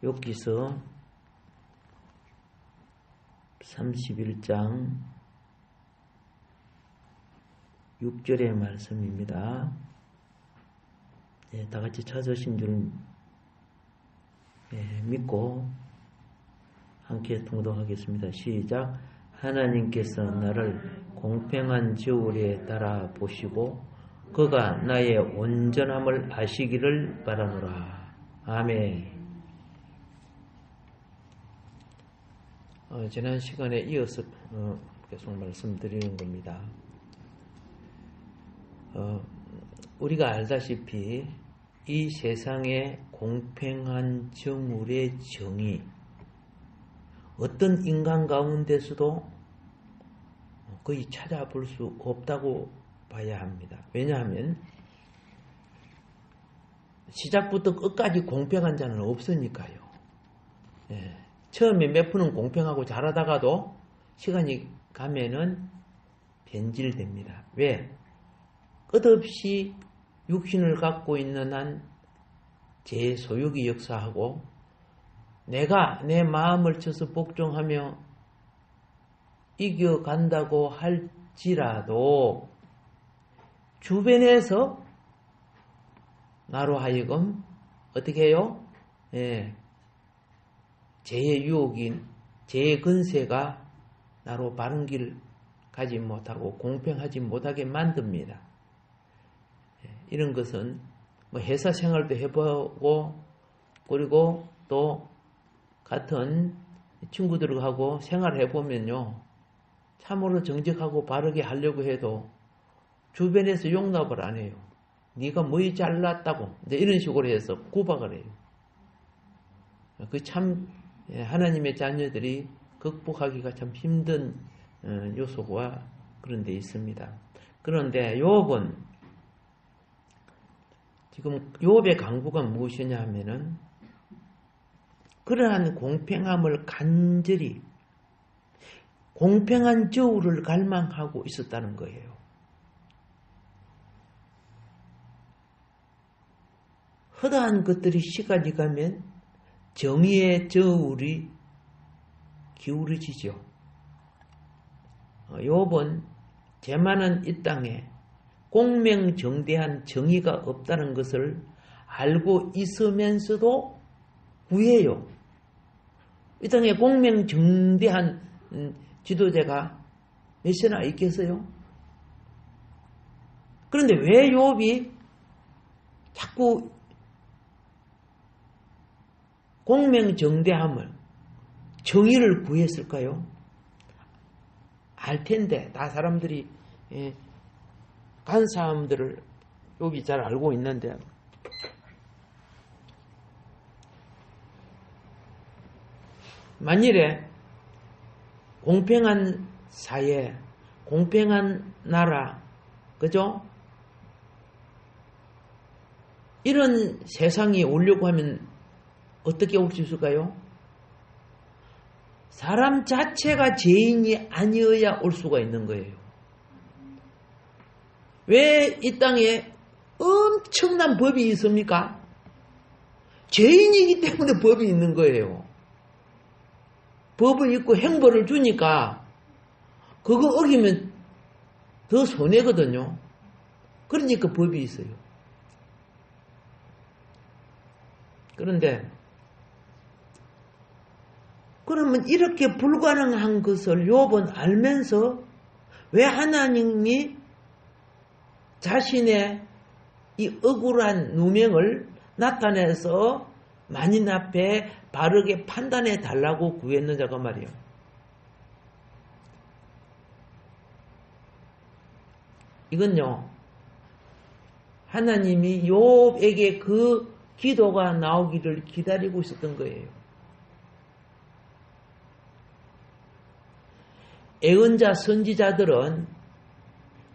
욥기서 31장 6절의 말씀입니다. 다 같이 찾으신 줄 믿고 함께 통독하겠습니다. 시작. 하나님께서 나를 공평한 저울에 달아 보시고 그가 나의 온전함을 아시기를 바라노라. 아멘. 지난 시간에 이어서 계속 말씀드리는 겁니다. 우리가 알다시피 이 세상의 공평한 정울의 정의, 어떤 인간 가운데서도 거의 찾아볼 수 없다고 봐야 합니다. 왜냐하면 시작부터 끝까지 공평한 자는 없으니까요. 처음에 몇 푼은 공평하고 잘하다가도 시간이 가면은 변질됩니다. 왜? 끝없이 육신을 갖고 있는 한 제 소욕이 역사하고 내가 내 마음을 쳐서 복종하며 이겨간다고 할지라도 주변에서 나로 하여금 어떻게 해요? 죄의 유혹인 죄의 근세가 나로 바른 길 가지 못하고 공평하지 못하게 만듭니다. 이런 것은 회사 생활도 해보고 그리고 또 같은 친구들하고 생활해보면요, 참으로 정직하고 바르게 하려고 해도 주변에서 용납을 안 해요. 네가 뭐이 잘났다고 이런 식으로 해서 구박을 해요. 그 참 하나님의 자녀들이 극복하기가 참 힘든 요소가 그런 데 있습니다. 그런데 욥은 지금 욥의 강구가 무엇이냐 하면은 그러한 공평함을 간절히 공평한 저울을 갈망하고 있었다는 거예요. 허다한 것들이 시간이 가면 정의의 저울이 기울어지죠. 욥은 죄 많은 이 땅에 공명정대한 정의가 없다는 것을 알고 있으면서도 구해요. 이 땅에 공명정대한 지도자가 몇이나 있겠어요? 그런데 왜 욥이 자꾸 공명정대함을, 정의를 구했을까요? 알 텐데, 다 사람들이, 간 사람들을 욥이 잘 알고 있는데, 만일에 공평한 사회, 공평한 나라, 그죠? 이런 세상이 오려고 하면 어떻게 올 수 있을까요? 사람 자체가 죄인이 아니어야 올 수가 있는 거예요. 왜 이 땅에 엄청난 법이 있습니까? 죄인이기 때문에 법이 있는 거예요. 법을 있고 행벌을 주니까 그거 어기면 더 손해거든요. 그러니까 법이 있어요. 그런데 그러면 이렇게 불가능한 것을 욥은 알면서 왜 하나님이 자신의 이 억울한 누명을 나타내서 만인 앞에 바르게 판단해 달라고 구했느냐가 말이에요. 이건요, 하나님이 욥에게 그 기도가 나오기를 기다리고 있었던 거예요. 예언자 선지자들은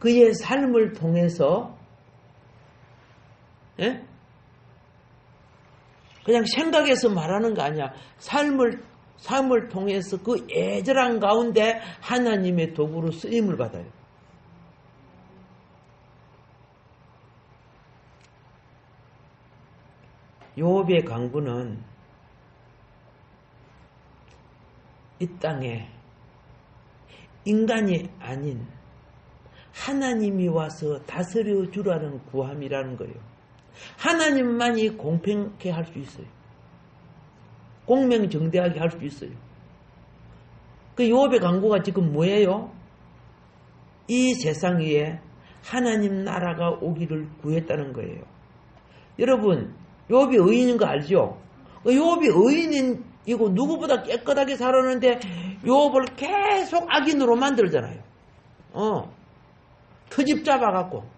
그의 삶을 통해서 그냥 생각해서 말하는 거 아니야. 삶을 통해서 그 애절한 가운데 하나님의 도구로 쓰임을 받아요. 욥의 강구는 이 땅에 인간이 아닌 하나님이 와서 다스려 주라는 구함이라는 거예요. 하나님만이 공평하게 할 수 있어요. 공명정대하게 할 수 있어요. 그 요업의 강구가 지금 뭐예요? 이 세상 위에 하나님 나라가 오기를 구했다는 거예요. 여러분, 요업이 의인인 거 알죠? 요업이 의인이고 누구보다 깨끗하게 살았는데 요업을 계속 악인으로 만들잖아요. 트집 잡아갖고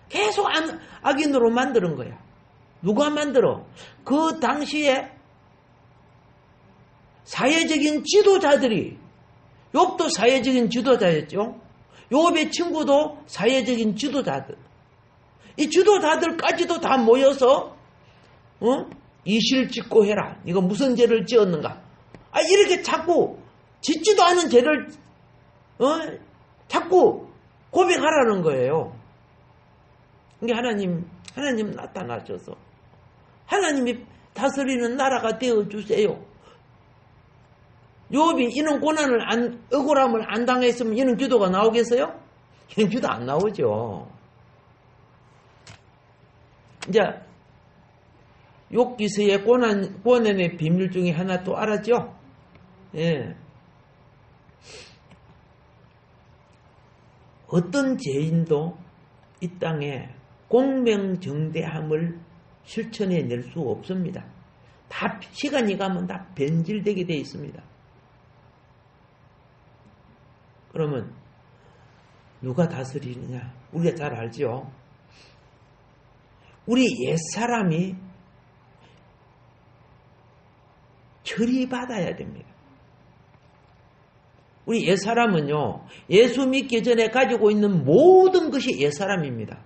계속 악인으로 만드는 거야. 누가 만들어? 그 당시에 사회적인 지도자들이, 욥도 사회적인 지도자였죠. 욥의 친구도 사회적인 지도자들. 이 지도자들까지도 다 모여서 이실 짓고 해라. 이거 무슨 죄를 지었는가? 이렇게 자꾸 짓지도 않은 죄를 자꾸 고백하라는 거예요. 이게 하나님 나타나셔서 하나님이 다스리는 나라가 되어 주세요. 욥이 이런 고난을 억울함을 안 당했으면 이런 기도가 나오겠어요? 이런 기도 안 나오죠. 이제 욥기서의 고난의 비밀 중에 하나 또 알았죠? 예. 어떤 죄인도 이 땅에 공명정대함을 실천해낼 수 없습니다. 다 시간이 가면 다 변질되게 되어 있습니다. 그러면 누가 다스리느냐? 우리가 잘 알죠? 우리 옛사람이 처리받아야 됩니다. 우리 옛사람은요, 예수 믿기 전에 가지고 있는 모든 것이 옛사람입니다.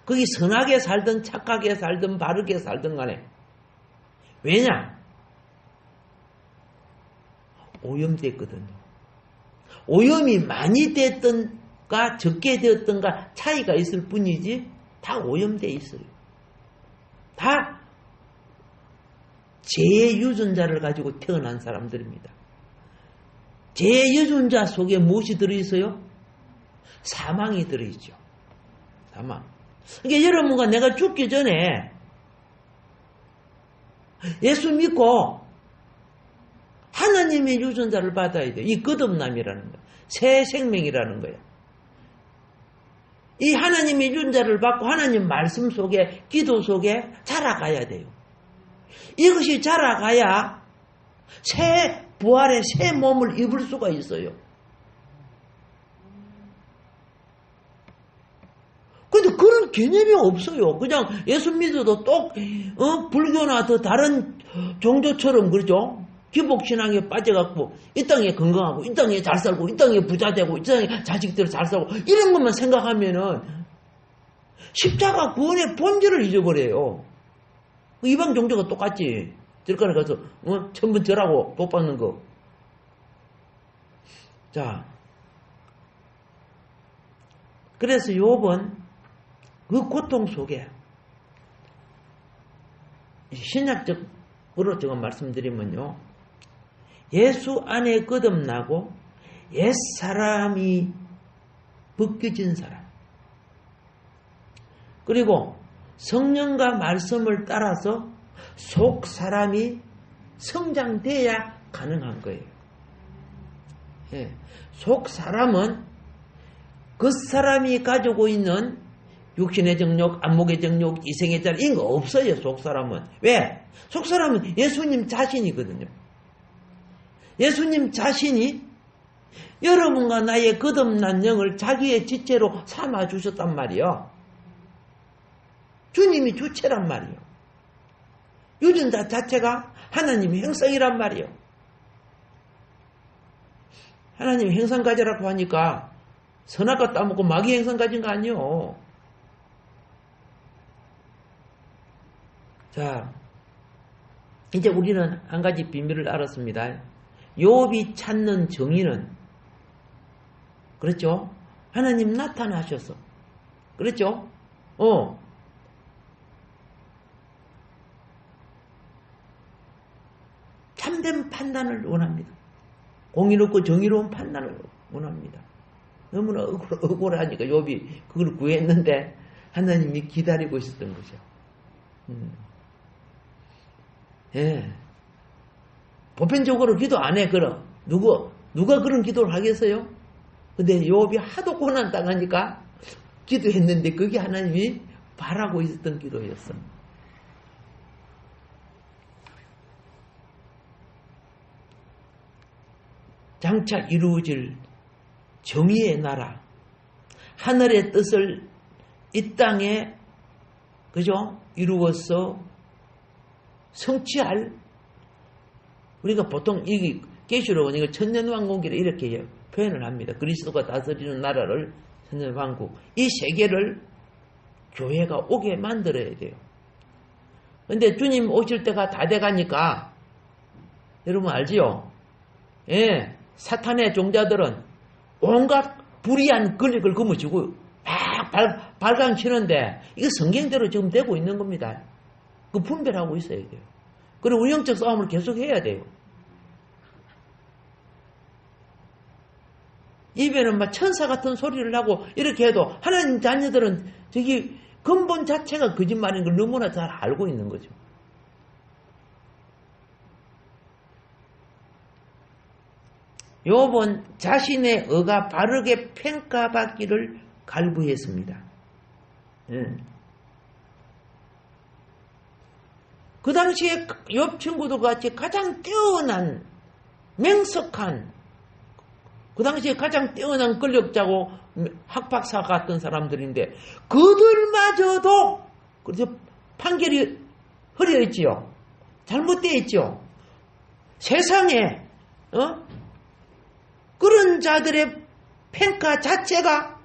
거기 선하게 살든 착하게 살든 바르게 살든 간에. 왜냐? 오염됐거든요. 오염이 많이 됐든가 적게 되었든가 차이가 있을 뿐이지 다 오염되어 있어요. 다 죄의 유전자를 가지고 태어난 사람들입니다. 죄의 유전자 속에 무엇이 들어있어요? 사망이 들어있죠. 사망. 그러니까 여러분과 내가 죽기 전에 예수 믿고 하나님의 유전자를 받아야 돼요. 이 거듭남이라는 거예요. 새 생명이라는 거예요. 이 하나님의 유전자를 받고 하나님 말씀 속에, 기도 속에 자라가야 돼요. 이것이 자라가야 새 부활의 새 몸을 입을 수가 있어요. 근데 그런 개념이 없어요. 그냥 예수 믿어도 불교나 더 다른 종교처럼 그러죠. 기복신앙에 빠져갖고 이 땅에 건강하고 이 땅에 잘 살고 이 땅에 부자 되고 이 땅에 자식들 잘 살고 이런 것만 생각하면은 십자가 구원의 본질을 잊어버려요. 이방 종교가 똑같지. 절간에 가서 천번 절하고 복 받는 거. 자, 그래서 욥은 그 고통 속에 신약적으로 제가 말씀드리면요, 예수 안에 거듭나고 옛사람이 벗겨진 사람, 그리고 성령과 말씀을 따라서 속 사람이 성장돼야 가능한 거예요. 예. 속 사람은 그 사람이 가지고 있는 육신의 정욕, 안목의 정욕, 이생의 짤 이런 거 없어요. 속 사람은. 왜? 속 사람은 예수님 자신이거든요. 예수님 자신이 여러분과 나의 거듭난 영을 자기의 지체로 삼아 주셨단 말이요. 주님이 주체란 말이요. 유전자 자체가 하나님의 형상이란 말이요. 하나님의 형상 가지라고 하니까 선악과 따먹고 마귀 형상 가진 거 아니요. 자, 이제 우리는 한 가지 비밀을 알았습니다. 욥이 찾는 정의는, 그렇죠? 하나님 나타나셔서, 그렇죠? 참된 판단을 원합니다. 공의롭고 정의로운 판단을 원합니다. 너무나 억울하니까 욥이 그걸 구했는데 하나님이 기다리고 있었던 거죠. 예. 보편적으로 기도 안 해, 그럼. 누가 그런 기도를 하겠어요? 근데 욥이 하도 고난 당하니까 기도했는데 그게 하나님이 바라고 있었던 기도였어. 장차 이루어질 정의의 나라, 하늘의 뜻을 이 땅에, 그죠? 이루어서 성취할, 우리가 보통 이 계시록은 이거 천년왕국이라 이렇게 표현을 합니다. 그리스도가 다스리는 나라를 천년왕국. 이 세계를 교회가 오게 만들어야 돼요. 근데 주님 오실 때가 다 돼가니까 여러분 알지요? 예, 사탄의 종자들은 온갖 불의한 권력을 거머쥐고 막 발광치는데 이거 성경대로 지금 되고 있는 겁니다. 그 분별하고 있어야 돼요. 그리고 영적 싸움을 계속 해야 돼요. 입에는 막 천사 같은 소리를 하고 이렇게 해도 하나님 자녀들은 저기 근본 자체가 거짓말인 걸 너무나 잘 알고 있는 거죠. 욥은 자신의 의가 바르게 평가받기를 갈구했습니다. 그 당시에 욥 친구들 같이 가장 뛰어난 명석한, 그 당시에 가장 뛰어난 권력자고 학박사 같은 사람들인데 그들마저도 그래서 판결이 흐려있지요. 잘못되어 있죠. 세상에 그런 자들의 평가 자체가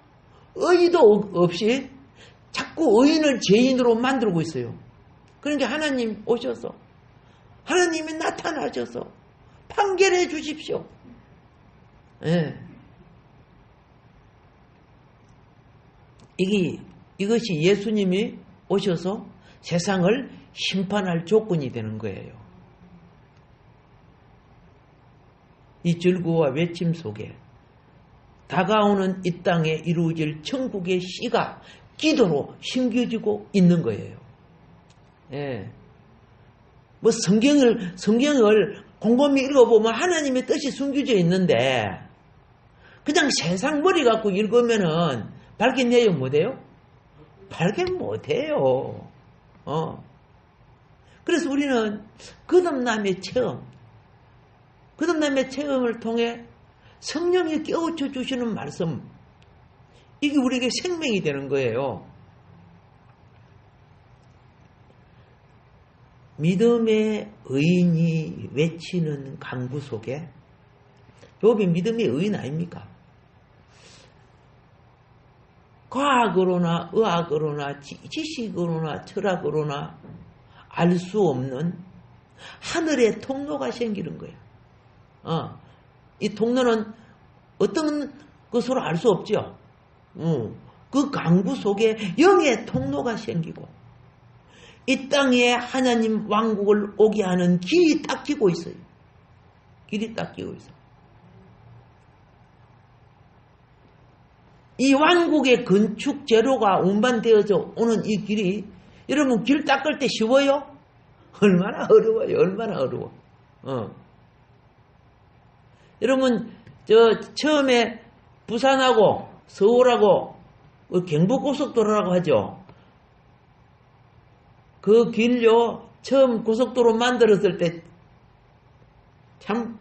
의의도 없이 자꾸 의인을 죄인으로 만들고 있어요. 그러니까 하나님 오셔서, 하나님이 나타나셔서 판결해 주십시오. 예. 이것이 예수님이 오셔서 세상을 심판할 조건이 되는 거예요. 이 절구와 외침 속에 다가오는 이 땅에 이루어질 천국의 씨가 기도로 심겨지고 있는 거예요. 예. 뭐 성경을 곰곰이 읽어보면 하나님의 뜻이 숨겨져 있는데 그냥 세상 머리 갖고 읽으면은 발견해요 못해요? 발견 못해요. 그래서 우리는 거듭남의 체험을 통해 성령이 깨우쳐 주시는 말씀, 이게 우리에게 생명이 되는 거예요. 믿음의 의인이 외치는 강구 속에, 욥이 믿음의 의인 아닙니까? 과학으로나 의학으로나 지식으로나 철학으로나 알 수 없는 하늘의 통로가 생기는 거예요. 이 통로는 어떤 것으로 알 수 없죠. 그 강구 속에 영의 통로가 생기고 이 땅에 하나님 왕국을 오게 하는 길이 닦이고 있어요. 길이 닦이고 있어요. 이 왕국의 건축 재료가 운반되어져 오는 이 길이, 여러분 길 닦을 때 쉬워요? 얼마나 어려워요. 얼마나 어려워. 여러분 처음에 부산하고 서울하고 경부고속도로라고 하죠. 그 길요 처음 고속도로 만들었을 때 참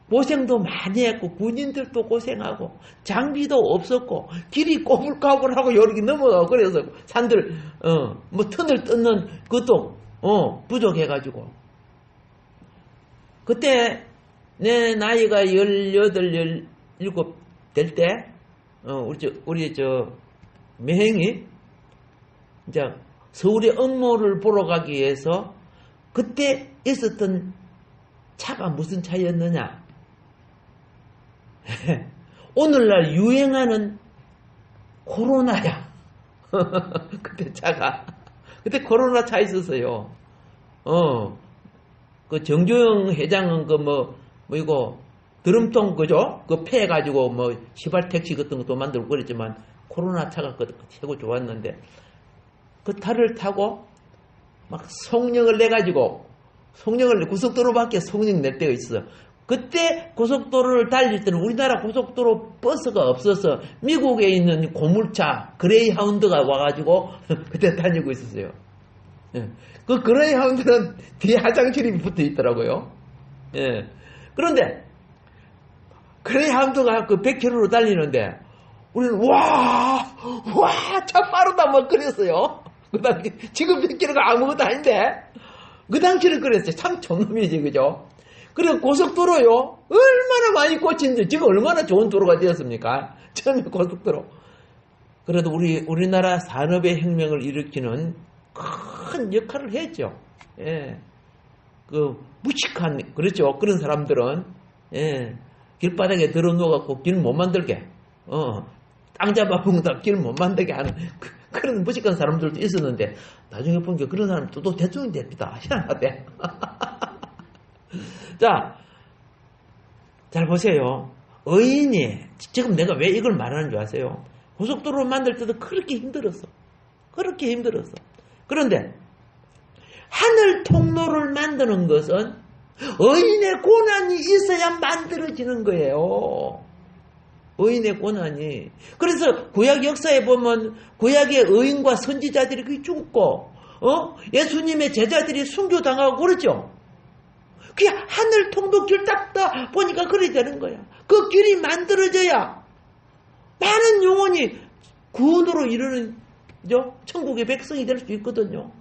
고생도 많이 했고 군인들도 고생하고 장비도 없었고 길이 꼬불꼬불하고 여기 넘어가고 그래서 산들 뭐 터널 뜯는 그것도 부족해가지고 그때 내 나이가 18, 17 될 때 우리 매행이 이제 서울에 업무를 보러 가기 위해서 그때 있었던 차가 무슨 차였느냐? 오늘날 유행하는 코로나야. 그때 차가. 그때 코로나 차 있었어요. 그 정조영 회장은 이거 드럼통, 그죠? 그 패해가지고 뭐 시발 택시 같은 것도 만들고 그랬지만 코로나 차가 최고 좋았는데 그 탈을 타고 막 성령을 내가지고 성령을 고속도로 밖에 성령 낼 때가 있어. 그때 고속도로를 달릴 때는 우리나라 고속도로 버스가 없어서 미국에 있는 고물차 그레이하운드가 와가지고 그때 다니고 있었어요. 예. 그 그레이하운드는 뒤에 화장실이 붙어 있더라고요. 예. 그런데 그레이하운드가 그 100km로 달리는데 우리는 와, 참 빠르다 뭐 그랬어요. 그 당시 지금 100km가 아무것도 아닌데 그 당시를 그랬어요. 참 촌놈이지, 그죠? 그리고 고속도로요. 얼마나 많이 꽂힌지 지금 얼마나 좋은 도로가 되었습니까? 처음에 고속도로. 그래도 우리나라 산업의 혁명을 일으키는 큰 역할을 했죠. 예. 그 무식한 그렇죠. 그런 사람들은 예. 길바닥에 들어 누워갖고 길 못 만들게 땅 잡아먹다 길 못 만들게 하는 그런 무식한 사람들도 있었는데 나중에 보니까 그런 사람도 또 대통령이 됩니다. 희한하대. 자, 잘 보세요. 의인이 지금 내가 왜 이걸 말하는 줄 아세요? 고속도로 만들 때도 그렇게 힘들었어. 그렇게 힘들었어. 그런데 하늘 통로를 만드는 것은 의인의 고난이 있어야 만들어지는 거예요. 의인의 고난이. 그래서 구약 역사에 보면 구약의 의인과 선지자들이 죽고 예수님의 제자들이 순교당하고 그러죠. 그게 하늘 통로 길 닦다 보니까 그래 되는 거야. 그 길이 만들어져야 많은 영혼이 구원으로 이르는 천국의 백성이 될 수 있거든요.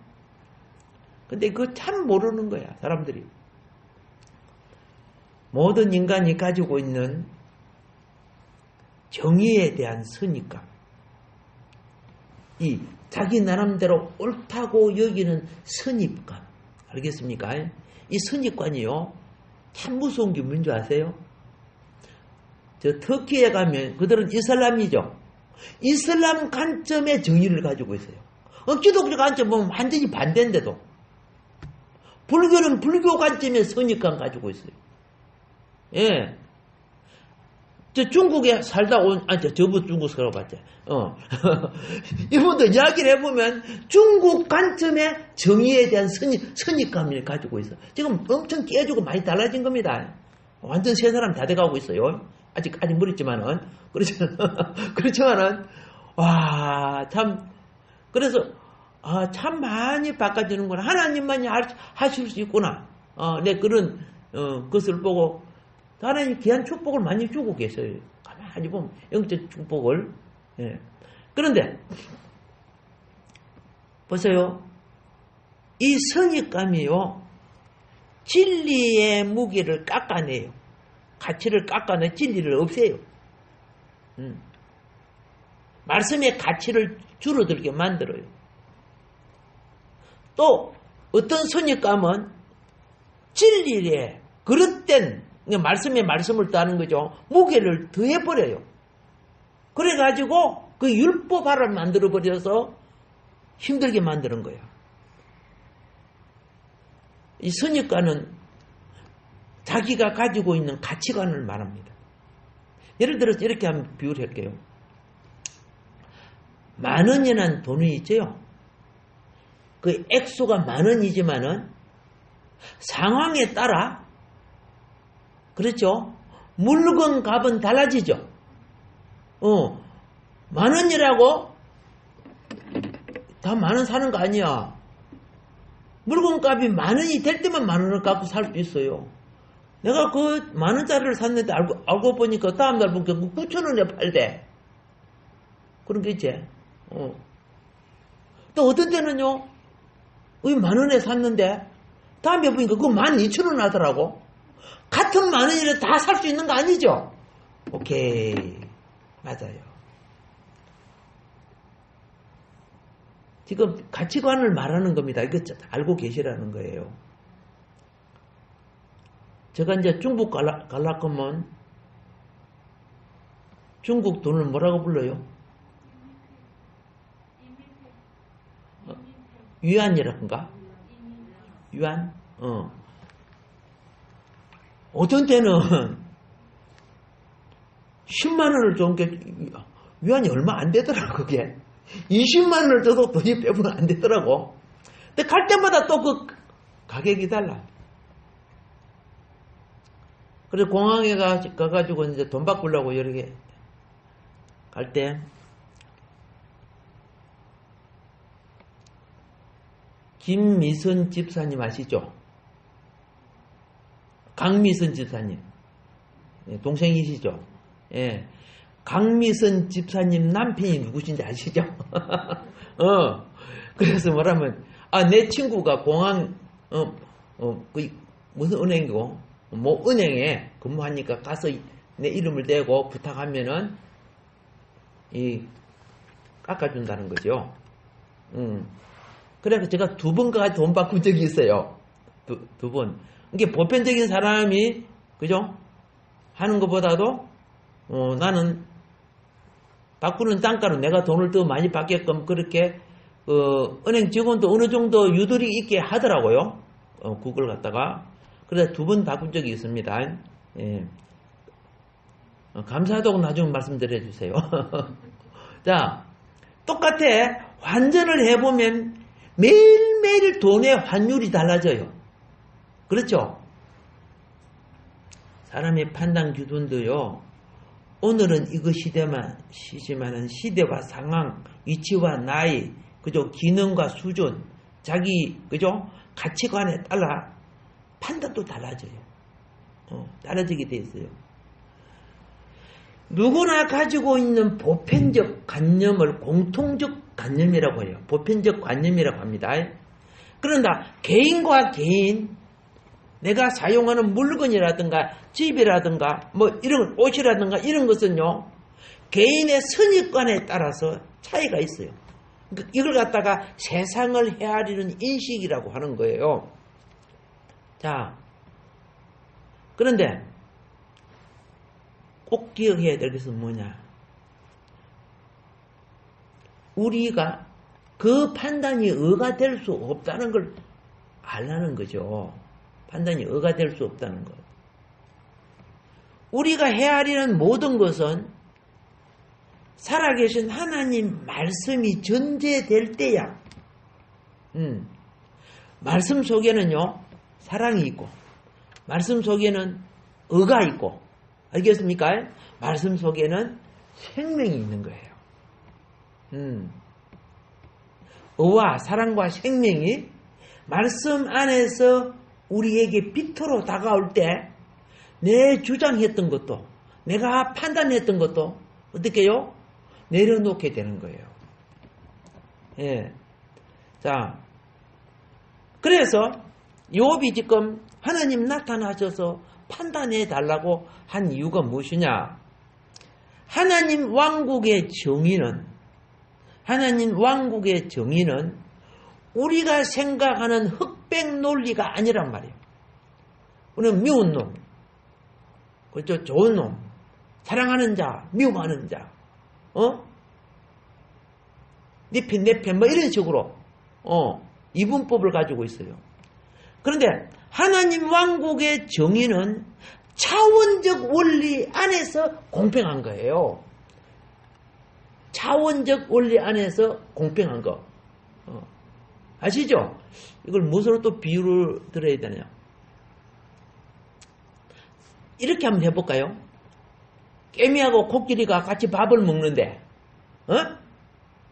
근데 그거 참 모르는 거야, 사람들이. 모든 인간이 가지고 있는 정의에 대한 선입감, 이 자기 나름대로 옳다고 여기는 선입감, 알겠습니까? 이 선입관이요, 참 무서운 게 뭔지 아세요? 저 터키에 가면 그들은 이슬람이죠. 이슬람 관점의 정의를 가지고 있어요. 기독교 관점 보면 완전히 반대인데도 불교는 불교 관점의 선입관 가지고 있어요. 예. 저 중국에 살다 온, 저번 중국 살아봤죠. 이분도 이야기를 해보면 중국 관점의 정의에 대한 선입감을 가지고 있어. 지금 엄청 깨지고 많이 달라진 겁니다. 완전 새 사람 다 돼가고 있어요. 아직 멀었지만은. 그렇지만은, 와, 참, 그래서, 참 많이 바꿔지는구나. 하나님만이 하실 수 있구나. 내 그런, 것을 보고, 하나님 귀한 축복을 많이 주고 계세요. 가만히 보면, 영적 축복을. 예. 그런데, 보세요. 이 선입감이요, 진리의 무게를 깎아내요. 가치를 깎아내 진리를 없애요. 말씀의 가치를 줄어들게 만들어요. 또 어떤 선입감은 진리에 그릇된 말씀의 말씀을 따는 거죠. 무게를 더해버려요. 그래가지고 그 율법화를 만들어버려서 힘들게 만드는 거예요. 이 선입관은 자기가 가지고 있는 가치관을 말합니다. 예를 들어서 이렇게 한번 비유를 할게요. 10,000원이라는 돈이 있죠. 그 액수가 10,000원이지만은 상황에 따라 그렇죠. 물건 값은 달라지죠. 10,000원이라고 다 10,000원 사는 거 아니야. 물건 값이 10,000원이 될 때만 10,000원을 갖고 살 수 있어요. 내가 그 10,000원짜리를 샀는데 알고 보니까 다음날 보니까 9,000원에 팔대. 그런 게 있지. 또 어떤 때는요, 10,000원에 샀는데 다음에 보니까 그거 12,000원 하더라고. 같은 10,000원이라 다 살 수 있는 거 아니죠? 오케이. 맞아요. 지금 가치관을 말하는 겁니다. 이거 알고 계시라는 거예요. 제가 이제 중국 갈라 거면 중국 돈을 뭐라고 불러요? 위안이라는가? 위안? 어떤 때는 10만 원을 준 게 위안이 얼마 안 되더라 그게. 20만 원을 줘도 돈이 배분 안 되더라고. 근데 갈 때마다 또 그 가격이 달라. 그래서 공항에 가가지고 이제 돈 바꾸려고 여러 개 갈 때 김미선 집사님 아시죠? 강미선 집사님. 동생이시죠? 예. 강미선 집사님 남편이 누구신지 아시죠? 그래서 뭐라면, 내 친구가 공항, 그, 무슨 은행이고, 뭐 은행에 근무하니까 가서 내 이름을 대고 부탁하면은, 깎아준다는 거죠. 그래서 제가 2번까지 돈 바꾼 적이 있어요. 두 번. 이게 보편적인 사람이, 그죠? 하는 것보다도, 나는 바꾸는 단가로 내가 돈을 더 많이 받게끔 그렇게, 은행 직원도 어느 정도 유도리 있게 하더라고요. 그걸 갖다가. 그래서 2번 바꾼 적이 있습니다. 예. 감사하다고 나중에 말씀드려 주세요. 자, 똑같아. 환전을 해보면 매일매일 돈의 환율이 달라져요. 그렇죠? 사람의 판단 기준도요. 오늘은 이거 시지만은 시대와 상황, 위치와 나이, 그죠? 기능과 수준, 자기, 그죠? 가치관에 따라 판단도 달라져요. 달라지게 돼 있어요. 누구나 가지고 있는 보편적 관념을 공통적 관념이라고 해요. 보편적 관념이라고 합니다. 그런다 개인과 개인, 내가 사용하는 물건이라든가 집이라든가 뭐 이런 옷이라든가 이런 것은요, 개인의 선입관에 따라서 차이가 있어요. 그러니까 이걸 갖다가 세상을 헤아리는 인식이라고 하는 거예요. 자, 그런데 꼭 기억해야 될 것은 뭐냐? 우리가 그 판단이 의가 될 수 없다는 걸 알라는 거죠. 판단이 의가 될 수 없다는 것. 우리가 헤아리는 모든 것은 살아계신 하나님 말씀이 전제될 때야. 말씀 속에는요, 사랑이 있고, 말씀 속에는 의가 있고, 알겠습니까? 말씀 속에는 생명이 있는 거예요. 의와 사랑과 생명이 말씀 안에서 우리에게 빛으로 다가올 때 내 주장했던 것도, 내가 판단했던 것도 어떻게 해요? 내려놓게 되는 거예요. 예. 자, 그래서 욥이 지금 하나님 나타나셔서 판단해 달라고 한 이유가 무엇이냐? 하나님 왕국의 정의는 우리가 생각하는 흑백 논리가 아니란 말이에요. 우리는 미운 놈, 그렇죠? 좋은 놈, 사랑하는 자, 미움하는 자, 네 편, 내 편, 뭐 이런 식으로 이분법을 가지고 있어요. 그런데 하나님 왕국의 정의는 차원적 원리 안에서 공평한 거예요. 차원적 원리 안에서 공평한 거. 아시죠? 이걸 무엇으로 또 비유를 들어야 되나요? 이렇게 한번 해볼까요? 깨미하고 코끼리가 같이 밥을 먹는데,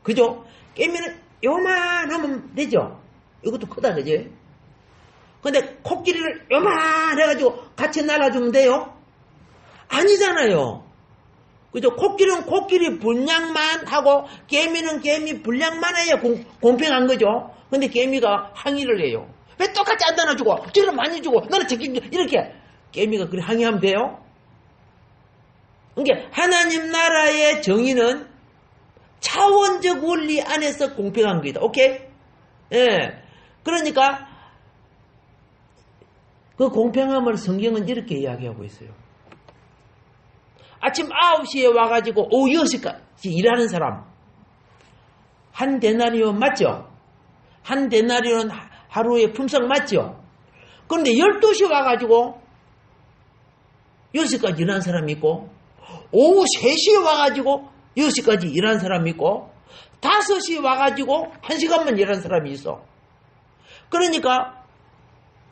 그죠? 깨미는 요만하면 되죠? 이것도 크다, 그지? 근데 코끼리를 요만해가지고 같이 날아주면 돼요? 아니잖아요. 그죠? 코끼리는 코끼리 분량만 하고 개미는 개미 분량만 해야 공평한 거죠. 근데 개미가 항의를 해요. 왜 똑같이 안 나눠주고 저를 많이 주고 나는 이렇게 개미가 그렇게 항의하면 돼요? 그러니까 하나님 나라의 정의는 차원적 원리 안에서 공평한 거다. 오케이? 예. 그러니까 그 공평함을 성경은 이렇게 이야기하고 있어요. 아침 9시에 와가지고 오후 6시까지 일하는 사람 한 데나리온 맞죠? 한 데나리온 하루의 품삯 맞죠? 그런데 12시 와가지고 6시까지 일하는 사람이 있고 오후 3시에 와가지고 6시까지 일한 사람이 있고 5시에 와가지고 1시간만 일한 사람이 있어. 그러니까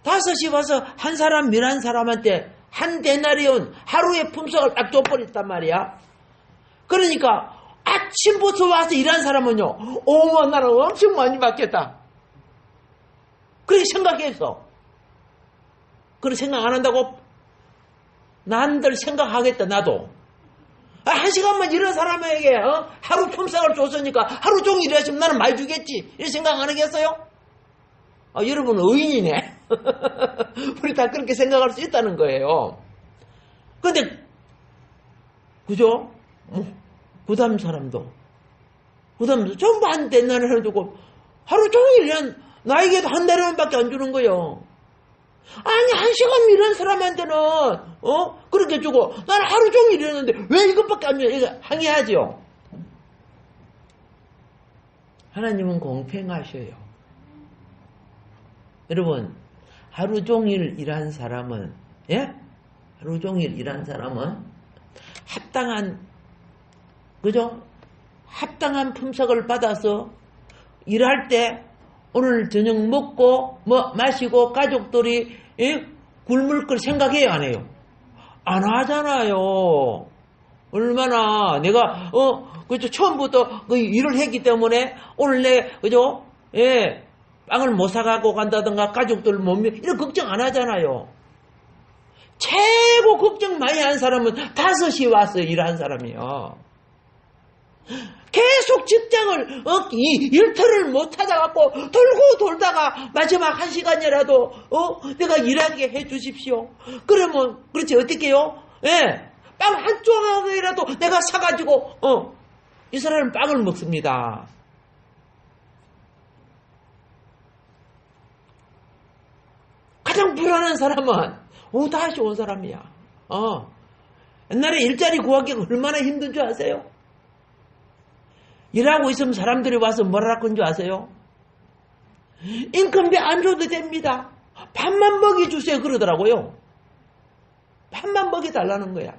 5시 와서 한 사람 일한 사람한테 한 데나리온 하루의 품삯을 딱 줘버렸단 말이야. 그러니까 아침부터 와서 일한 사람은요, 어머 나는 엄청 많이 받겠다. 그렇게 생각했어. 그렇게 생각 안 한다고? 난들 생각하겠다. 나도 1시간만 일한 사람에게 하루 품삯을 줬으니까 하루 종일 일하시면 나는 많이 주겠지, 이런 생각 안 하겠어요? 여러분 의인이네. 우리 다 그렇게 생각할 수 있다는 거예요. 근데 그죠? 부담 사람도 전부 한 대나를 해두고 하루 종일 일한, 나에게도 한 달원밖에 안 주는 거예요. 아니 1시간 일한 사람한테는 그렇게 주고 나는 하루 종일 일했는데 왜 이것밖에 안 줘? 이거 항의하죠. 하나님은 공평하셔요. 여러분, 하루 종일 일한 사람은, 하루 종일 일한 사람은 합당한 품삯을 받아서 일할 때 오늘 저녁 먹고 마시고 가족들이 굶을 걸 생각해요, 안 해요? 안 하잖아요. 얼마나 내가 그죠, 처음부터 그 일을 했기 때문에 오늘 그죠, 빵을 못 사가고 간다든가 가족들 못 이런 걱정 안 하잖아요. 최고 걱정 많이 한 사람은 5시에 와서 일한 사람이요. 계속 직장을 일터를 못 찾아갖고 돌고 돌다가 마지막 1시간이라도 내가 일하게 해주십시오. 그러면 그렇지 어떻게 해요? 빵 한 조각이라도 내가 사가지고 이 사람은 빵을 먹습니다. 가장 불안한 사람은 다시 온 사람이야. 옛날에 일자리 구하기가 얼마나 힘든 줄 아세요? 일하고 있으면 사람들이 와서 뭐라 그런 줄 아세요? 인건비 안 줘도 됩니다. 밥만 먹여주세요 그러더라고요. 밥만 먹여달라는 거야.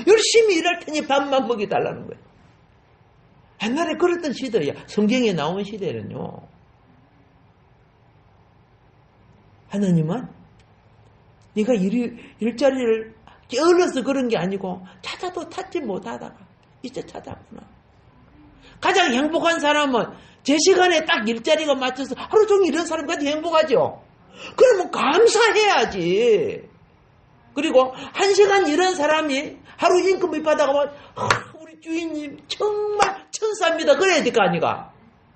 열심히 일할 테니 밥만 먹여달라는 거야. 옛날에 그랬던 시대야. 성경에 나온 시대는요. 하나님은 네가 일자리를 게을러서 그런 게 아니고 찾아도 찾지 못하다가 이제 찾았구나. 가장 행복한 사람은 제 시간에 딱 일자리가 맞춰서 하루 종일 이런 사람까지 행복하죠. 그러면 감사해야지. 그리고 1시간 일한 사람이 하루 임금을 받아가면 우리 주인님 정말 천사입니다 그래야 될 거 아니가.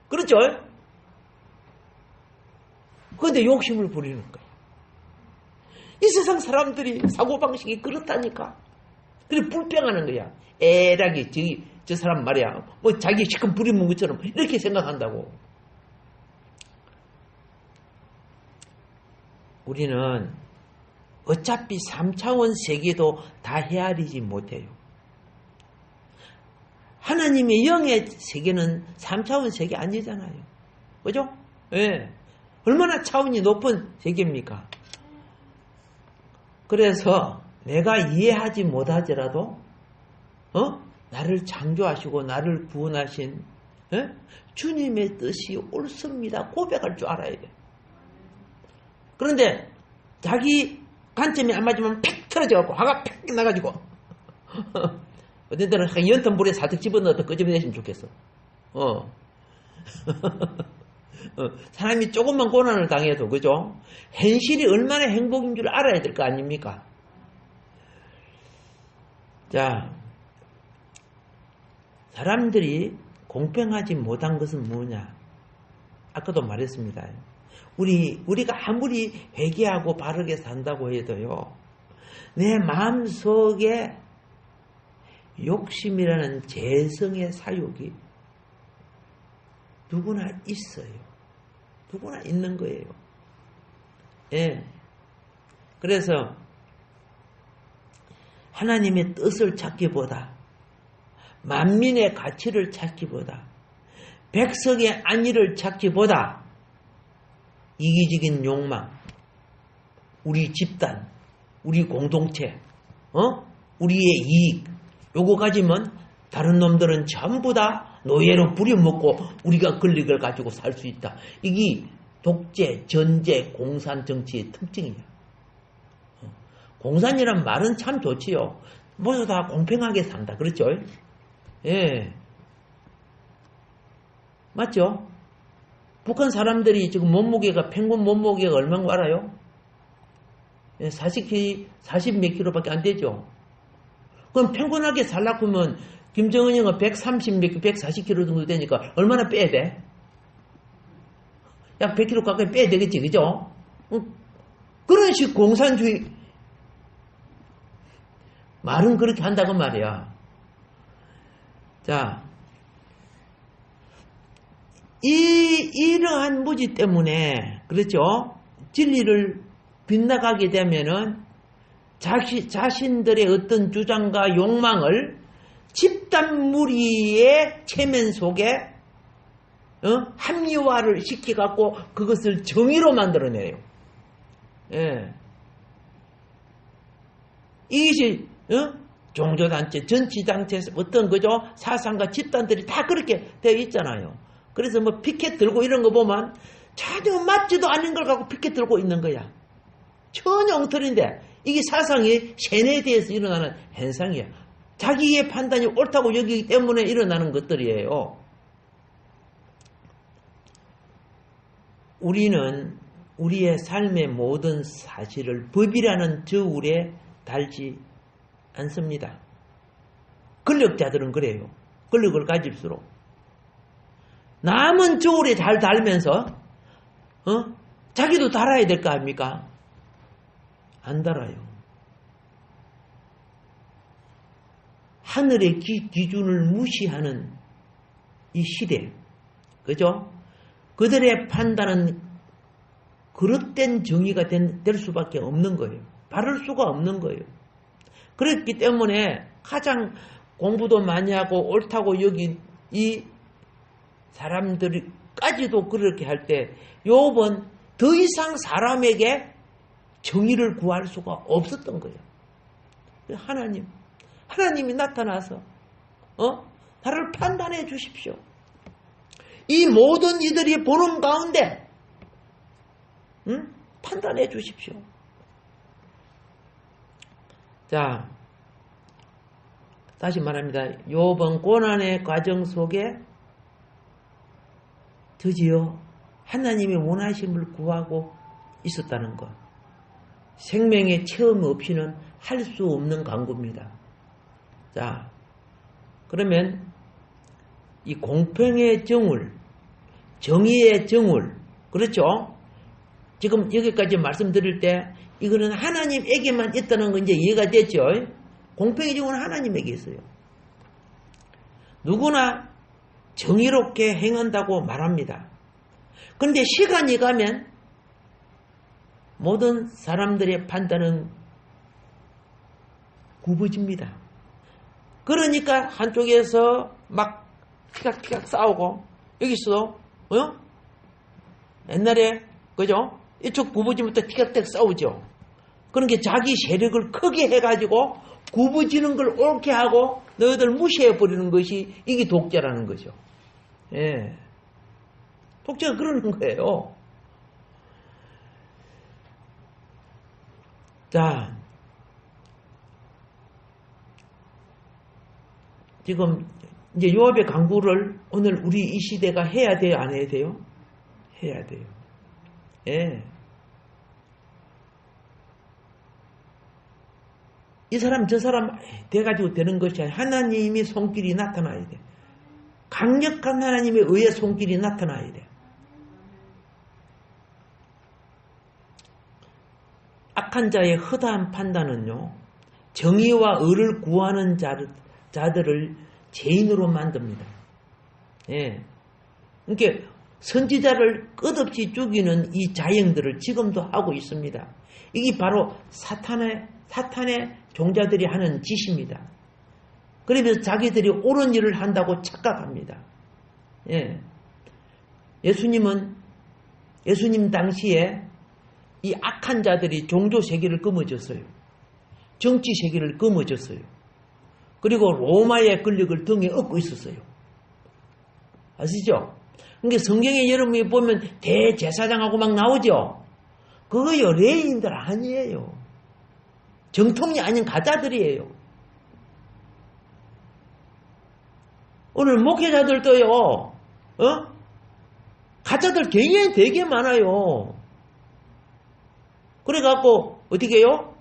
그렇죠? 그런데 욕심을 부리는 거야. 이 세상 사람들이 사고방식이 그렇다니까. 그래 불평하는 거야. 에라기 저 사람 말이야 자기 시큰 부리는 것처럼 이렇게 생각한다고. 우리는 어차피 3차원 세계도 다 헤아리지 못해요. 하나님의 영의 세계는 3차원 세계 아니잖아요. 그죠? 얼마나 차원이 높은 세계입니까? 그래서 내가 이해하지 못하더라도 나를 창조하시고 나를 구원하신 주님의 뜻이 옳습니다 고백할 줄 알아야 돼. 그런데 자기 관점이 안 맞으면 팩 틀어져갖고 화가 팩 나가지고 어떤 때는 연탄 불에 살짝 집어넣어서 끄집어내시면 좋겠어. 사람이 조금만 고난을 당해도 그죠? 현실이 얼마나 행복인 줄 알아야 될 거 아닙니까? 자, 사람들이 공평하지 못한 것은 뭐냐? 아까도 말했습니다. 우리가 아무리 회개하고 바르게 산다고 해도요, 내 마음속에 욕심이라는 재성의 사욕이 누구나 있어요. 누구나 있는 거예요. 그래서 하나님의 뜻을 찾기보다 만민의 가치를 찾기보다 백성의 안위를 찾기보다 이기적인 욕망, 우리 집단, 우리 공동체, 우리의 이익, 요거 가지면 다른 놈들은 전부 다 노예로 부려먹고 우리가 권력을 가지고 살 수 있다. 이게 독재, 전제, 공산 정치의 특징이야. 공산이란 말은 참 좋지요. 모두 다 공평하게 산다. 그렇죠? 예. 맞죠? 북한 사람들이 지금 몸무게가, 평균 몸무게가 얼마나 알아요? 40몇 킬로밖에 안 되죠. 그럼 평균하게 살라고 하면 김정은이 130몇 킬로, 140킬로 정도 되니까 얼마나 빼야 돼? 약 100킬로 가까이 빼야 되겠지, 그죠? 그런 식 공산주의, 말은 그렇게 한다고 말이야. 자, 이러한 무지 때문에, 그렇죠? 진리를 빗나가게 되면은 자신들의 어떤 주장과 욕망을 집단 무리의 체면 속에 합리화를 시켜갖고 그것을 정의로 만들어내요. 예. 이것이 종교단체, 정치단체, 어떤 그죠? 사상과 집단들이 다 그렇게 되어 있잖아요. 그래서 뭐 피켓 들고 이런 거 보면 전혀 맞지도 않는 걸 갖고 피켓 들고 있는 거야. 전혀 엉터리인데 이게 사상이 세뇌대에서 일어나는 현상이야. 자기의 판단이 옳다고 여기기 때문에 일어나는 것들이에요. 우리는 우리의 삶의 모든 사실을 법이라는 저울에 달지 않습니다. 권력자들은 그래요. 권력을 가질수록. 남은 저울에 잘 달면서 자기도 달아야 될 거 아닙니까? 안 달아요. 하늘의 기준을 무시하는 이 시대, 그죠? 그들의 판단은 그릇된 정의가 될 수밖에 없는 거예요. 바를 수가 없는 거예요. 그렇기 때문에 가장 공부도 많이 하고 옳다고 여긴 이 사람들까지도 그렇게 할 때 욥은 더 이상 사람에게 정의를 구할 수가 없었던 거예요. 하나님이 나타나서 나를 판단해 주십시오. 이 모든 이들이 보는 가운데 판단해 주십시오. 자, 다시 말합니다. 욥은 고난의 과정 속에 드디어 하나님의 원하심을 구하고 있었다는 것. 생명의 체험 없이는 할 수 없는 강구입니다. 자, 그러면 이 공평의 정울, 정의의 정울, 그렇죠? 지금 여기까지 말씀드릴 때 이거는 하나님에게만 있다는 건 이제 이해가 됐죠? 공평의 정울은 하나님에게 있어요. 누구나 정의롭게 행한다고 말합니다. 그런데 시간이 가면 모든 사람들의 판단은 굽어집니다. 그러니까 한쪽에서 막 티각티각 싸우고 여기서 옛날에 그죠? 이쪽 굽어지면 또 티각티각 싸우죠. 그러니까 자기 세력을 크게 해가지고 굽어지는 걸 옳게 하고 너희들 무시해버리는 것이 이게 독재라는 거죠. 예. 독재가 그러는 거예요. 자, 지금 이제 욥의 강구를 오늘 우리 이 시대가 해야 돼요, 안 해야 돼요? 해야 돼요. 예. 이 사람 저 사람 돼가지고 되는 것이 아니라 하나님의 손길이 나타나야 돼. 강력한 하나님의 의의 손길이 나타나야 돼. 악한 자의 허다한 판단은요, 정의와 의를 구하는 자들을 죄인으로 만듭니다. 예. 그러니까 선지자를 끝없이 죽이는 이 자형들을 지금도 하고 있습니다. 이게 바로 사탄의 종자들이 하는 짓입니다. 그러면서 자기들이 옳은 일을 한다고 착각합니다. 예. 예수님 당시에 이 악한 자들이 종교 세계를 끊어졌어요. 정치 세계를 끊어졌어요. 그리고 로마의 권력을 등에 업고 있었어요. 아시죠? 그러니까 성경에 여러분이 보면 대제사장하고 막 나오죠? 그거요, 레인들 아니에요. 정통이 아닌 가짜들이에요. 오늘 목회자들도요, 가짜들 되게 많아요. 그래갖고, 어떻게 해요?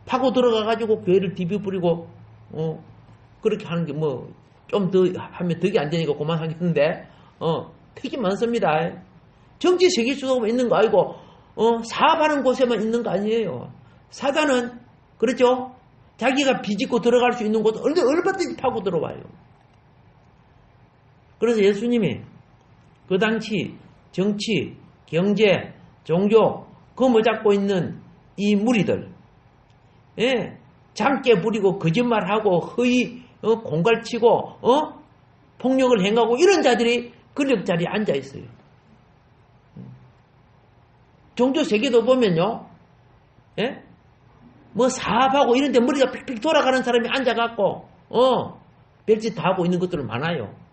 파고 들어가가지고 교회를 뒤집어버리고, 그렇게 하는 게 좀 더 하면 덕이 안 되니까 그만하겠는데, 되게 많습니다. 정치 세계 수도가 있는 거 아니고, 사업하는 곳에만 있는 거 아니에요. 사단은, 그렇죠? 자기가 비집고 들어갈 수 있는 곳, 얼마든지 파고 들어와요. 그래서 예수님이 그 당시 정치, 경제, 종교, 그거 잡고 있는 이 무리들, 예, 장깨 부리고 거짓말하고 허위 공갈치고 폭력을 행하고 이런 자들이 권력 자리에 앉아 있어요. 종교 세계도 보면요, 예, 사업하고 이런 데 머리가 픽픽 돌아가는 사람이 앉아갖고 별짓 다 하고 있는 것들 많아요.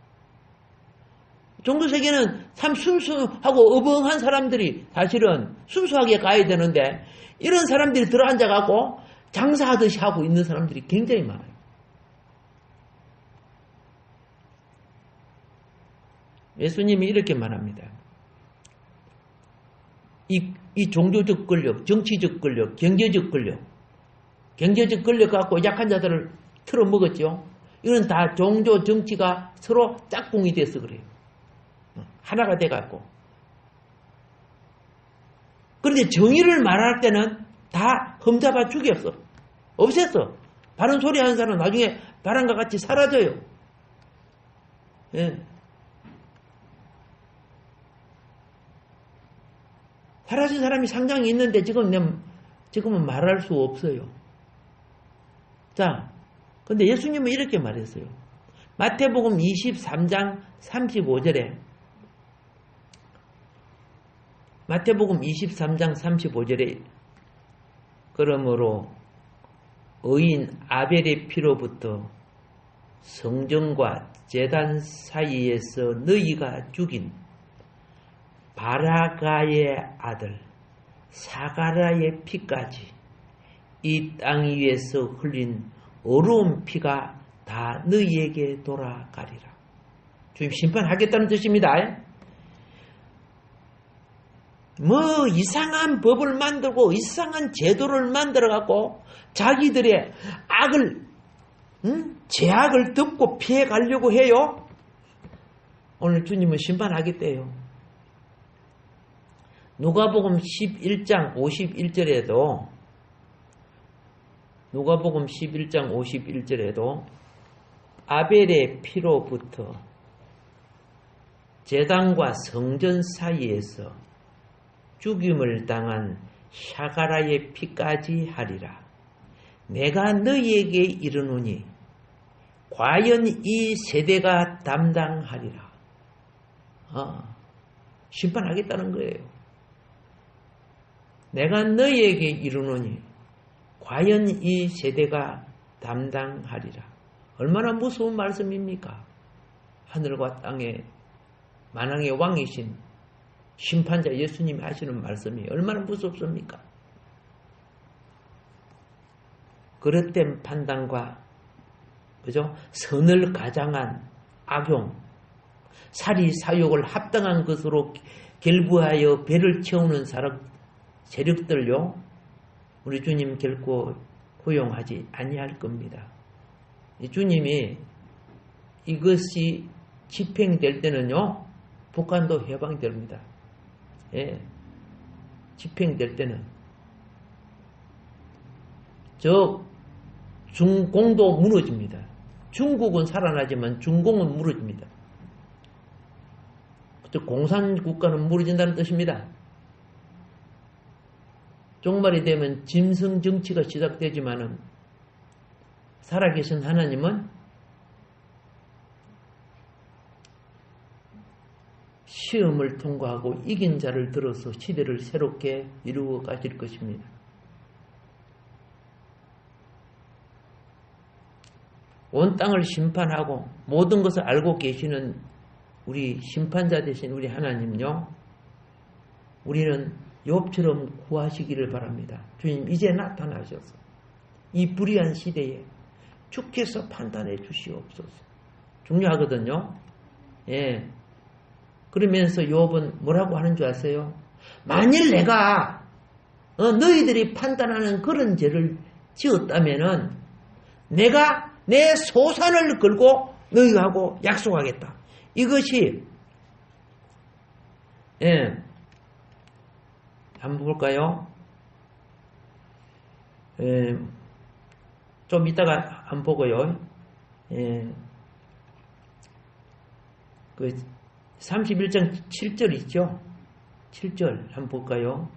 종교 세계는 참 순수하고 어벙한 사람들이 사실은 순수하게 가야 되는데 이런 사람들이 들어앉아갖고 장사하듯이 하고 있는 사람들이 굉장히 많아요. 예수님이 이렇게 말합니다. 이 종교적 권력, 정치적 권력, 경제적 권력 갖고 약한 자들을 틀어먹었죠. 이건 다 종교, 정치가 서로 짝꿍이 돼서 그래요. 하나가 돼갖고. 그런데 정의를 말할 때는 다 험잡아 죽였어. 없앴어. 바른 소리 하는 사람은 나중에 바람과 같이 사라져요. 예. 사라진 사람이 상당히 있는데 지금은 말할 수 없어요. 자, 근데 예수님은 이렇게 말했어요. 마태복음 23장 35절에 마태복음 23장 35절에 그러므로 의인 아벨의 피로부터 성전과 제단 사이에서 너희가 죽인 바라가의 아들 사가랴의 피까지 이 땅 위에서 흘린 어려운 피가 다 너희에게 돌아가리라. 주님 심판하겠다는 뜻입니다. 이상한 법을 만들고 이상한 제도를 만들어갖고 자기들의 악을 죄악을 덮고 피해가려고 해요. 오늘 주님은 심판하겠대요. 누가복음 11장 51절에도 누가복음 11장 51절에도 아벨의 피로부터 제단과 성전 사이에서 죽임을 당한 샤가라의 피까지 하리라. 내가 너희에게 이르노니 과연 이 세대가 담당하리라. 심판하겠다는 거예요. 내가 너희에게 이르노니 과연 이 세대가 담당하리라. 얼마나 무서운 말씀입니까? 하늘과 땅의 만왕의 왕이신 심판자 예수님이 하시는 말씀이 얼마나 무섭습니까? 그릇된 판단과 그죠? 선을 가장한 악용, 사리 사욕을 합당한 것으로 결부하여 배를 채우는 세력들요, 우리 주님 결코 허용하지 아니할 겁니다. 주님이 이것이 집행될 때는요, 북한도 해방됩니다. 예, 집행될 때는 중공도 무너집니다. 중국은 살아나지만 중공은 무너집니다. 공산국가는 무너진다는 뜻입니다. 종말이 되면 짐승 정치가 시작되지만은 살아계신 하나님은 시험을 통과하고 이긴 자를 들어서 시대를 새롭게 이루어 가실 것입니다. 온 땅을 심판하고 모든 것을 알고 계시는 우리 심판자 되신 우리 하나님요, 우리는 욥처럼 구하시기를 바랍니다. 주님 이제 나타나셔서 이 불의한 시대에 주께서 판단해 주시옵소서. 중요하거든요. 예. 그러면서 욥은 뭐라고 하는 줄 아세요? 만일 내가 너희들이 판단하는 그런 죄를 지었다면은 내가 내 소산을 걸고 너희하고 약속하겠다. 이것이 한번 볼까요? 좀 이따가 한번 보고요. 그 31장 7절 있죠? 7절 한번 볼까요?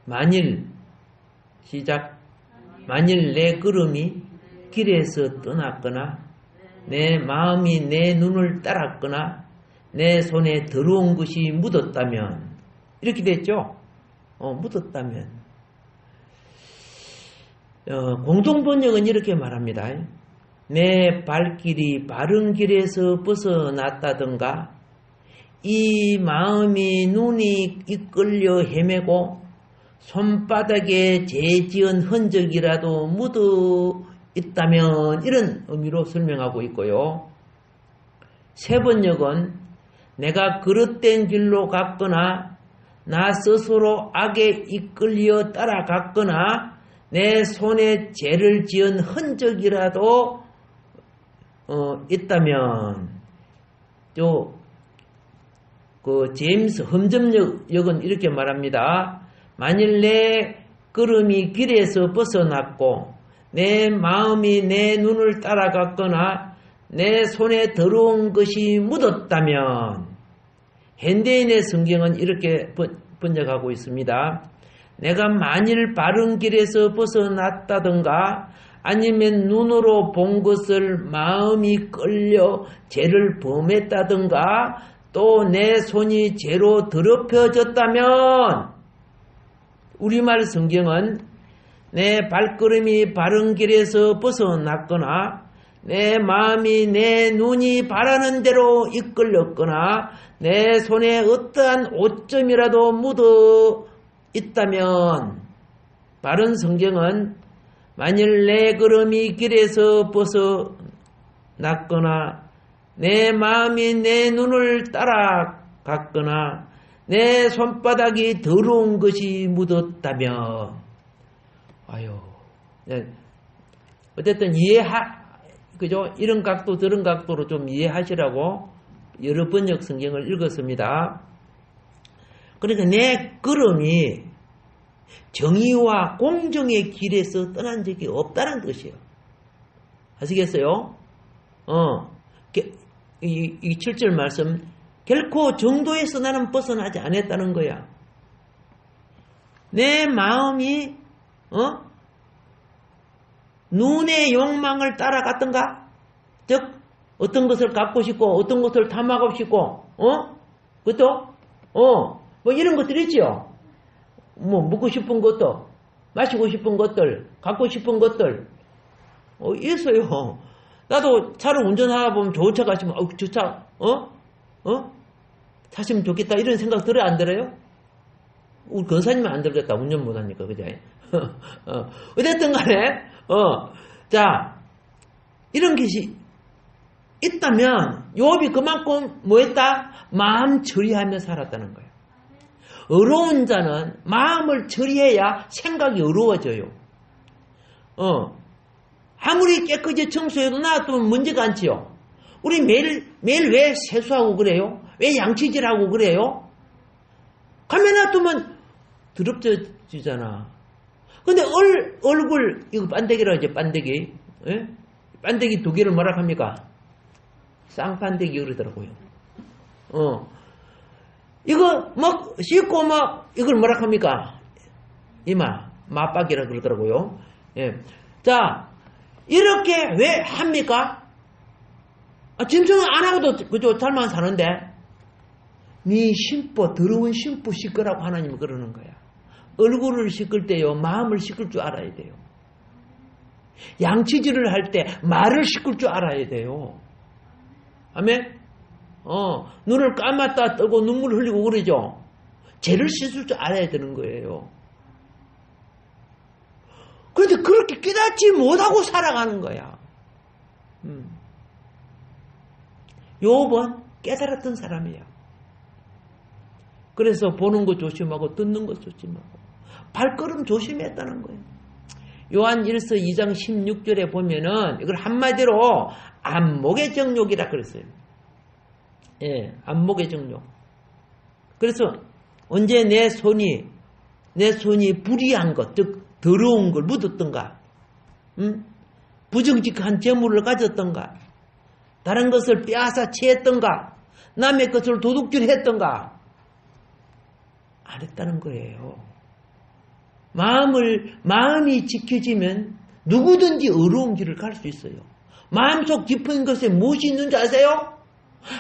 만일 시작. 만일 내 걸음이 길에서 떠났거나 내 마음이 내 눈을 따랐거나 내 손에 더러운 것이 묻었다면, 이렇게 됐죠? 묻었다면. 공동번역은 이렇게 말합니다. 내 발길이 바른 길에서 벗어났다든가 이 마음이 눈이 이끌려 헤매고 손바닥에 죄 지은 흔적이라도 묻어 있다면, 이런 의미로 설명하고 있고요. 세번역은 내가 그릇된 길로 갔거나 나 스스로 악에 이끌려 따라갔거나 내 손에 죄를 지은 흔적이라도 있다면, 그 제임스 험점역은 이렇게 말합니다. 만일 내 걸음이 길에서 벗어났고 내 마음이 내 눈을 따라갔거나 내 손에 더러운 것이 묻었다면, 현대인의 성경은 이렇게 번역하고 있습니다. 내가 만일 바른 길에서 벗어났다든가 아니면 눈으로 본 것을 마음이 끌려 죄를 범했다든가 또 내 손이 죄로 더럽혀졌다면, 우리말 성경은 내 발걸음이 바른 길에서 벗어났거나 내 마음이 내 눈이 바라는 대로 이끌렸거나 내 손에 어떠한 오점이라도 묻어 있다면, 바른 성경은 만일 내 걸음이 길에서 벗어났거나 내 마음이 내 눈을 따라갔거나 내 손바닥이 더러운 것이 묻었다면, 어쨌든 그죠? 이런 각도 저런 각도로 좀 이해하시라고 여러 번역 성경을 읽었습니다. 그러니까 내 걸음이 정의와 공정의 길에서 떠난 적이 없다는 것이에요. 아시겠어요? 이 7절 말씀, 결코 정도에서 나는 벗어나지 않았다는 거야. 내 마음이 눈의 욕망을 따라갔던가? 즉 어떤 것을 갖고 싶고 어떤 것을 탐하고 싶고 그것도 뭐 이런 것들 있지요. 뭐 먹고 싶은 것도, 마시고 싶은 것들, 갖고 싶은 것들 있어요. 나도 차를 운전하다 보면 좋은 차 가시면 저 차 사시면 좋겠다 이런 생각 들어요, 안 들어요? 우리 권사님은 안 들겠다, 운전 못하니까. 그죠? 어쨌든 간에 자, 이런 것이 있다면 욥이 그만큼 뭐 했다? 마음 처리하며 살았다는 거예요. 어려운 자는 마음을 처리해야 생각이 어려워져요. 아무리 깨끗이 청소해도 놔두면 문제가 않지요. 우리 매일 왜 세수하고 그래요? 왜 양치질하고 그래요? 가면 놔두면 더럽혀지잖아. 근데 얼굴, 이거 반대기라고 하죠, 반대기. 예? 반대기 두 개를 뭐라 합니까? 쌍반대기 그러더라고요. 이거 막 씻고 막 이걸 뭐라 합니까? 맞박이라 그러더라고요. 예. 자, 이렇게 왜 합니까? 짐승은 안 하고도 그저 잘만 사는데, 네 심보, 더러운 심보 씻으라고 하나님은 그러는 거야. 얼굴을 씻을 때요, 마음을 씻을 줄 알아야 돼요. 양치질을 할 때 말을 씻을 줄 알아야 돼요. 아멘? 눈을 감았다 뜨고 눈물 흘리고 그러죠. 죄를 씻을 줄 알아야 되는 거예요. 그런데 그렇게 깨닫지 못하고 살아가는 거야. 욥은 깨달았던 사람이야. 그래서 보는 거 조심하고 듣는 거 조심하고 발걸음 조심했다는 거예요. 요한 1서 2장 16절에 보면은 이걸 한마디로 안목의 정욕이라 그랬어요. 예, 안목의 정욕. 그래서 언제 내 손이 불의한 것, 즉 더러운 걸 묻었던가, 부정직한 재물을 가졌던가, 다른 것을 빼앗아 취했던가, 남의 것을 도둑질했던가, 안 했다는 거예요. 마음이 지켜지면 누구든지 어려운 길을 갈 수 있어요. 마음속 깊은 것에 무엇이 있는지 아세요?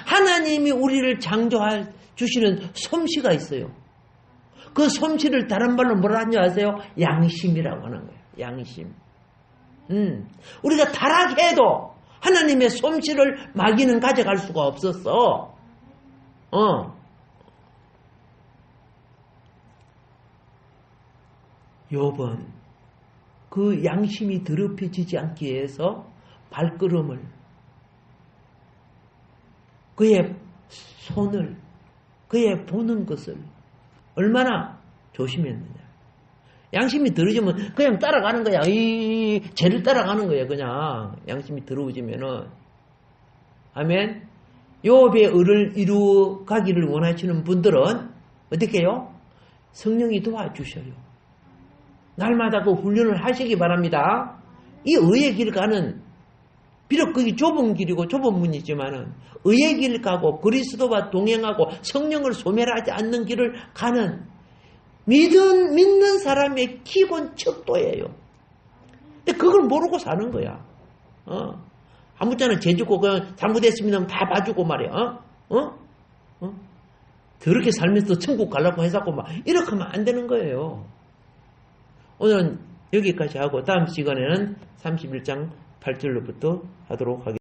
하나님이 우리를 창조해 주시는 솜씨가 있어요. 그 솜씨를 다른 말로 뭐라 하는지 아세요? 양심이라고 하는 거예요. 양심. 우리가 타락해도 하나님의 솜씨를 마귀는 가져갈 수가 없었어. 욥은 그 양심이 더럽혀지지 않기 위해서 발걸음을, 그의 손을, 그의 보는 것을 얼마나 조심했느냐. 양심이 더러워지면 그냥 따라가는 거야. 죄를 따라가는 거야. 그냥 양심이 더러워지면은. 아멘. 욥의 의를 이루어 가기를 원하시는 분들은 어떻게 해요? 성령이 도와주셔요. 날마다 그 훈련을 하시기 바랍니다. 이 의의 길 가는, 비록 그게 좁은 길이고 좁은 문이지만은 의의 길 가고 그리스도와 동행하고 성령을 소멸하지 않는 길을 가는 믿는 사람의 기본 척도예요. 근데 그걸 모르고 사는 거야. 아무짝나 죄 짓고 그냥 잘못했으면 다 봐주고 말이야. 더럽게 살면서 천국 가려고 해서고 막 이렇게 하면 안 되는 거예요. 오늘은 여기까지 하고 다음 시간에는 31장 8절로부터 하도록 하겠습니다.